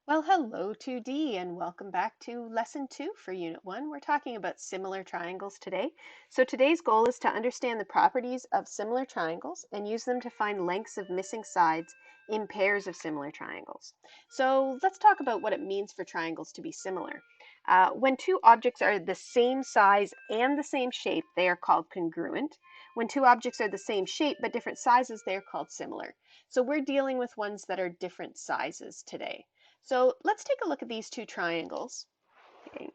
Well, hello 2D and welcome back to lesson 2 for unit 1. We're talking about similar triangles today. So today's goal is to understand the properties of similar triangles and use them to find lengths of missing sides in pairs of similar triangles. So let's talk about what it means for triangles to be similar. When two objects are the same size and the same shape, they are called congruent. When two objects are the same shape but different sizes, they are called similar. So we're dealing with ones that are different sizes today. So let's take a look at these two triangles. Okay.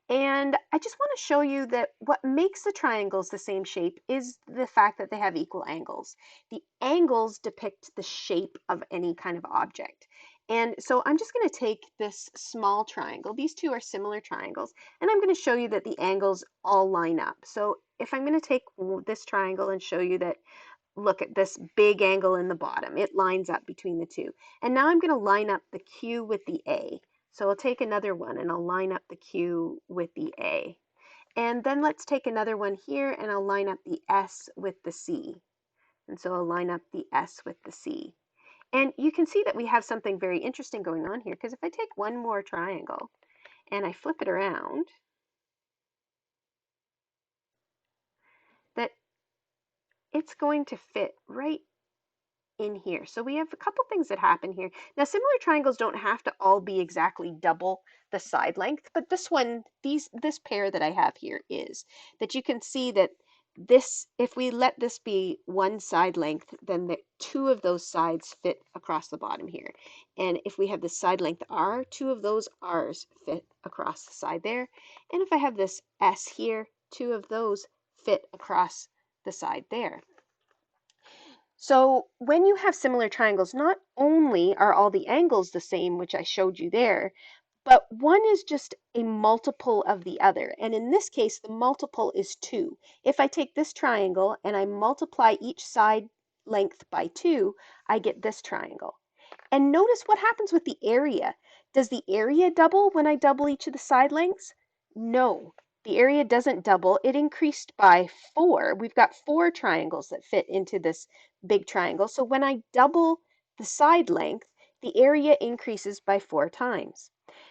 And I just want to show you that what makes the triangles the same shape is the fact that they have equal angles. The angles depict the shape of any kind of object. And so I'm just going to take this small triangle. These two are similar triangles. And I'm going to show you that the angles all line up. So if I'm going to take this triangle and show you that look at this big angle in the bottom. It lines up between the two. And now I'm going to line up the Q with the A. So I'll take another one and I'll line up the Q with the A. And then let's take another one here and I'll line up the S with the C. And so I'll line up the S with the C. And you can see that we have something very interesting going on here, because if I take one more triangle and I flip it around, that it's going to fit right in here. So we have a couple things that happen here. Now, similar triangles don't have to all be exactly double the side length, but this one, this pair that I have here is that you can see that this, if we let this be one side length, then the two of those sides fit across the bottom here. And if we have the side length R, two of those R's fit across the side there. And if I have this S here, two of those fit across the side there. So when you have similar triangles, not only are all the angles the same, which I showed you there, but one is just a multiple of the other. And in this case, the multiple is 2. If I take this triangle and I multiply each side length by 2, I get this triangle. And notice what happens with the area. Does the area double when I double each of the side lengths? No, the area doesn't double. It increased by 4. We've got 4 triangles that fit into this big triangle. So when I double the side length, the area increases by 4 times.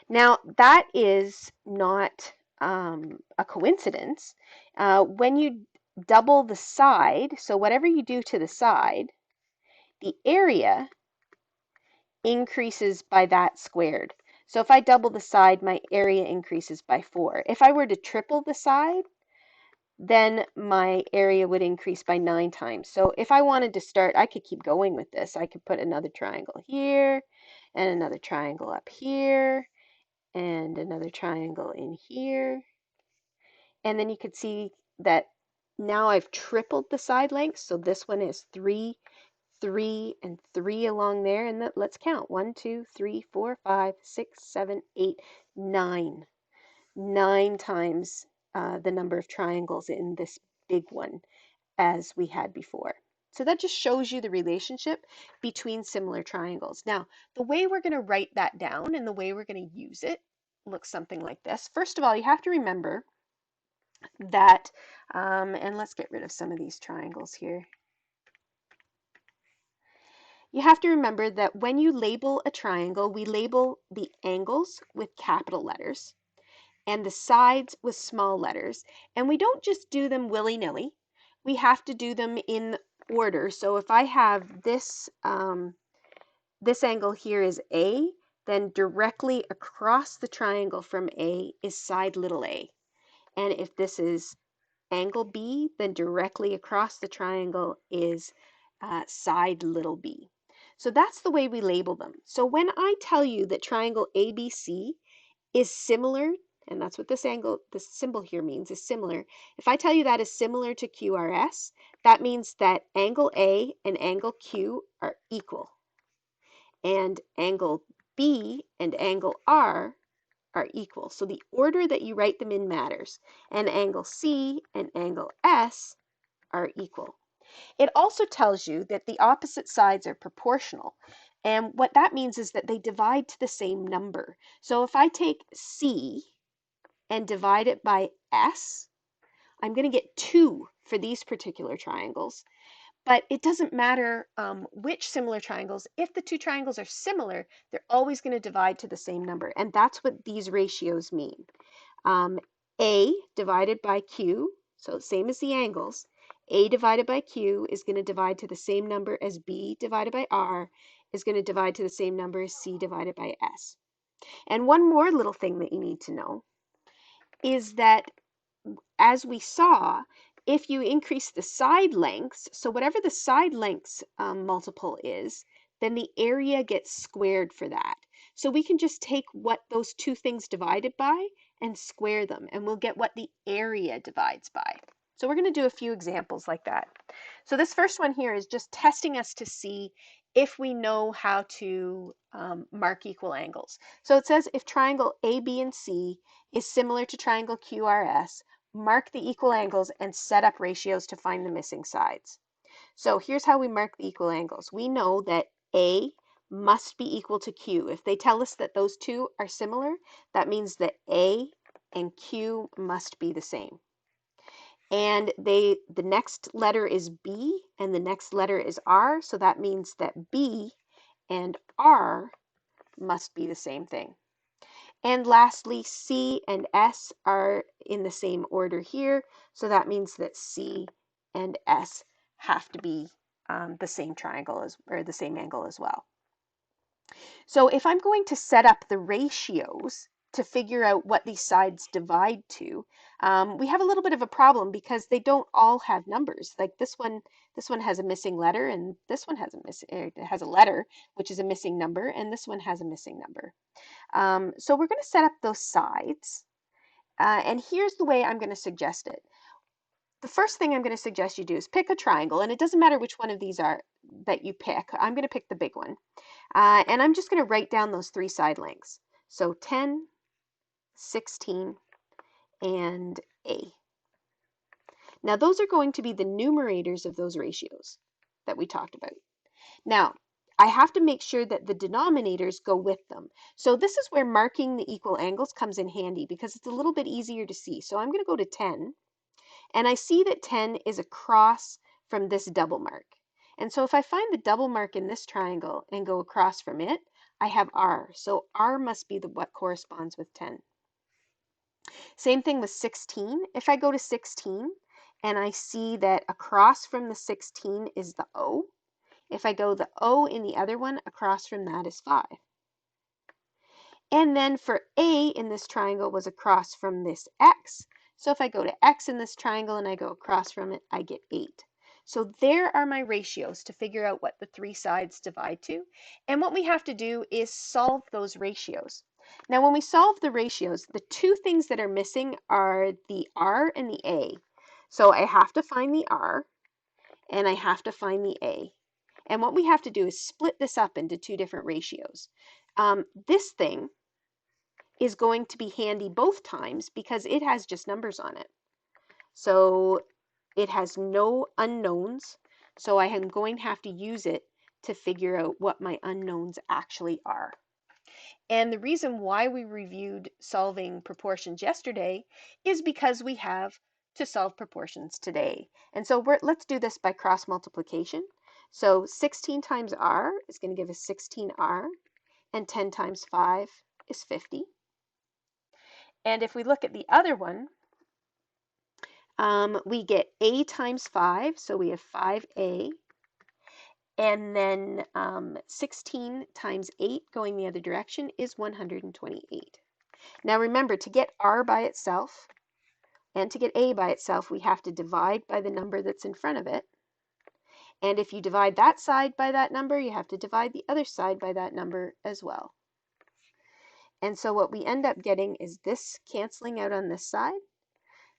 Now, that is not a coincidence. When you double the side, so whatever you do to the side, the area increases by that squared. So if I double the side, my area increases by 4. If I were to triple the side, then my area would increase by 9 times. So if I wanted to start, I could keep going with this. I could put another triangle here, and another triangle up here, and another triangle in here. And then you could see that now I've tripled the side length. So this one is 3, 3, and 3 along there. And let's count. 1, 2, 3, 4, 5, 6, 7, 8, 9. 9 times the number of triangles in this big one as we had before. So that just shows you the relationship between similar triangles. Now, the way we're going to write that down and the way we're going to use it looks something like this. First of all, you have to remember that, and let's get rid of some of these triangles here. You have to remember that when you label a triangle, we label the angles with capital letters and the sides with small letters. And we don't just do them willy-nilly. We have to do them in order. So if I have this, this angle here is A, then directly across the triangle from A is side little a. And if this is angle B, then directly across the triangle is side little b. So that's the way we label them. So when I tell you that triangle ABC is similar, and that's what this angle, this symbol here means, is similar. If I tell you that is similar to QRS, that means that angle A and angle Q are equal. And angle B and angle R are equal. So the order that you write them in matters. And angle C and angle S are equal. It also tells you that the opposite sides are proportional. And what that means is that they divide to the same number. So if I take C and divide it by S, I'm going to get 2 for these particular triangles. But it doesn't matter which similar triangles. If the two triangles are similar, they're always going to divide to the same number. And that's what these ratios mean. A divided by Q, so same as the angles, A divided by Q is going to divide to the same number as B divided by R is going to divide to the same number as C divided by S. And one more little thing that you need to know is that, as we saw, if you increase the side lengths, so whatever the side lengths multiple is, then the area gets squared for that. So we can just take what those two things divided by and square them, and we'll get what the area divides by. So we're going to do a few examples like that. So this first one here is just testing us to see if we know how to mark equal angles. So it says if triangle A, B, and C is similar to triangle QRS, mark the equal angles and set up ratios to find the missing sides. So here's how we mark the equal angles. We know that A must be equal to Q. If they tell us that those two are similar, that means that A and Q must be the same. And the next letter is B and the next letter is R, so that means that B and R must be the same thing. And lastly, C and S are in the same order here, so that means that C and S have to be the same triangle or the same angle as well. So if I'm going to set up the ratios to figure out what these sides divide to, we have a little bit of a problem because they don't all have numbers. Like this one has a missing letter, and this one has a letter, which is a missing number, and this one has a missing number. So we're going to set up those sides, and here's the way I'm going to suggest it. The first thing I'm going to suggest you do is pick a triangle, and it doesn't matter which one of these are that you pick. I'm going to pick the big one, and I'm just going to write down those three side lengths. So 10, 16, and A. Now those are going to be the numerators of those ratios that we talked about. Now, I have to make sure that the denominators go with them. So this is where marking the equal angles comes in handy because it's a little bit easier to see. So I'm going to go to 10, and I see that 10 is across from this double mark. And so if I find the double mark in this triangle and go across from it, I have R. So R must be what corresponds with 10. Same thing with 16. If I go to 16 and I see that across from the 16 is the O, if I go the O in the other one, across from that is 5. And then for A in this triangle was across from this X. So if I go to X in this triangle and I go across from it, I get 8. So there are my ratios to figure out what the three sides divide to. And what we have to do is solve those ratios. Now when we solve the ratios, the two things that are missing are the R and the A. So I have to find the R and I have to find the A. And what we have to do is split this up into two different ratios. This thing is going to be handy both times because it has just numbers on it. So it has no unknowns. So I am going to have to use it to figure out what my unknowns actually are. And the reason why we reviewed solving proportions yesterday is because we have to solve proportions today. And so let's do this by cross multiplication. So 16 times R is going to give us 16R, and 10 times 5 is 50. And if we look at the other one, we get A times 5, so we have 5A. And then 16 times 8 going the other direction is 128. Now remember, to get R by itself and to get A by itself, we have to divide by the number that's in front of it. And if you divide that side by that number, you have to divide the other side by that number as well. And so what we end up getting is this canceling out on this side.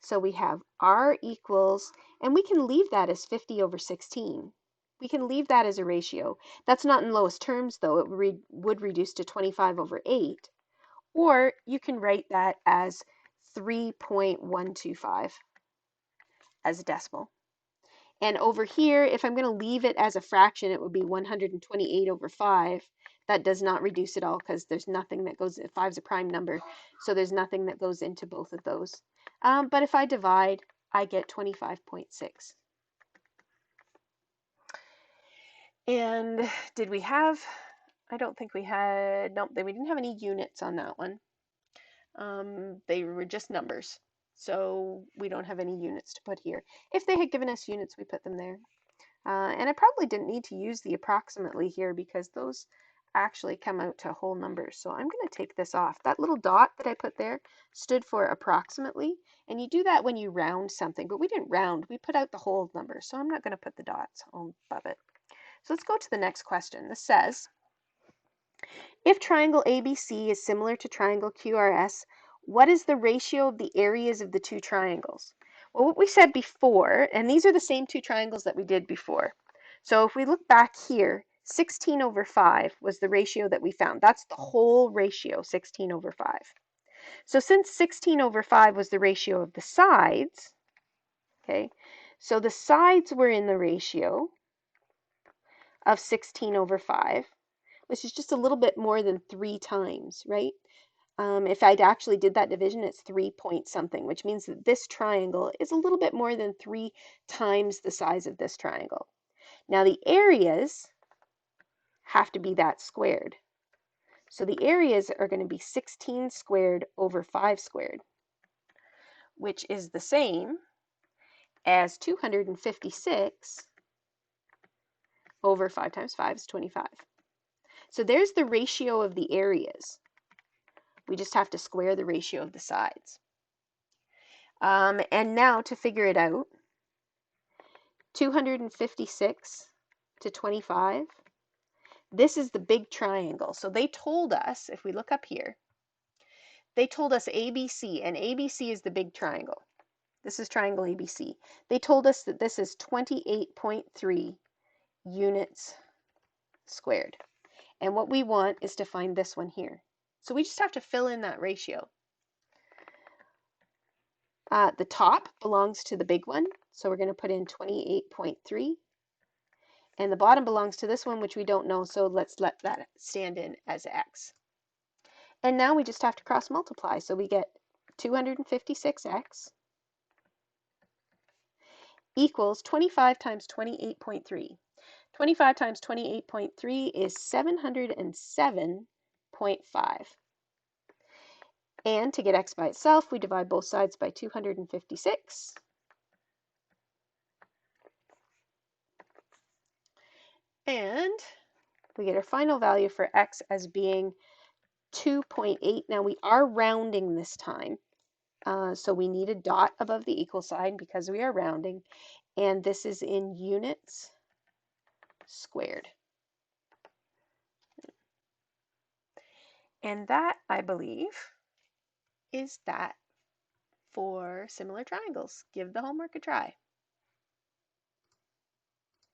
So we have R equals, and we can leave that as 50 over 16. We can leave that as a ratio. That's not in lowest terms, though. It would reduce to 25 over 8. Or you can write that as 3.125 as a decimal. And over here, if I'm going to leave it as a fraction, it would be 128 over 5. That does not reduce at all because there's nothing that goes, 5 is a prime number, so there's nothing that goes into both of those. But if I divide, I get 25.6. And did we have, I don't think we had, nope, we didn't have any units on that one. They were just numbers. So we don't have any units to put here. If they had given us units, we put them there. And I probably didn't need to use the approximately here because those actually come out to whole numbers. So I'm going to take this off. That little dot that I put there stood for approximately. And you do that when you round something, but we didn't round. We put out the whole number. So I'm not going to put the dots above it. So let's go to the next question. This says, if triangle ABC is similar to triangle QRS, what is the ratio of the areas of the two triangles? Well, what we said before, and these are the same two triangles that we did before. So if we look back here, 16 over 5 was the ratio that we found. That's the whole ratio, 16 over 5. So since 16 over 5 was the ratio of the sides, okay, so the sides were in the ratio of 16 over 5, which is just a little bit more than 3 times, right? If I'd actually did that division, it's 3 point something, which means that this triangle is a little bit more than 3 times the size of this triangle. Now the areas have to be that squared. So the areas are going to be 16 squared over 5 squared, which is the same as 256 over 5 times 5 is 25. So there's the ratio of the areas. We just have to square the ratio of the sides. And now to figure it out, 256 to 25, this is the big triangle. So they told us, if we look up here, they told us ABC, and ABC is the big triangle. This is triangle ABC. They told us that this is 28.3 units squared. And what we want is to find this one here. So we just have to fill in that ratio. The top belongs to the big one, so we're going to put in 28.3. And the bottom belongs to this one, which we don't know, so let's let that stand in as x. And now we just have to cross multiply, so we get 256x equals 25 times 28.3. 25 times 28.3 is 707.5. And to get x by itself, we divide both sides by 256. And we get our final value for x as being 2.8. Now we are rounding this time, so we need a dot above the equal sign because we are rounding, and this is in units squared. And that, I believe, is that for similar triangles. Give the homework a try.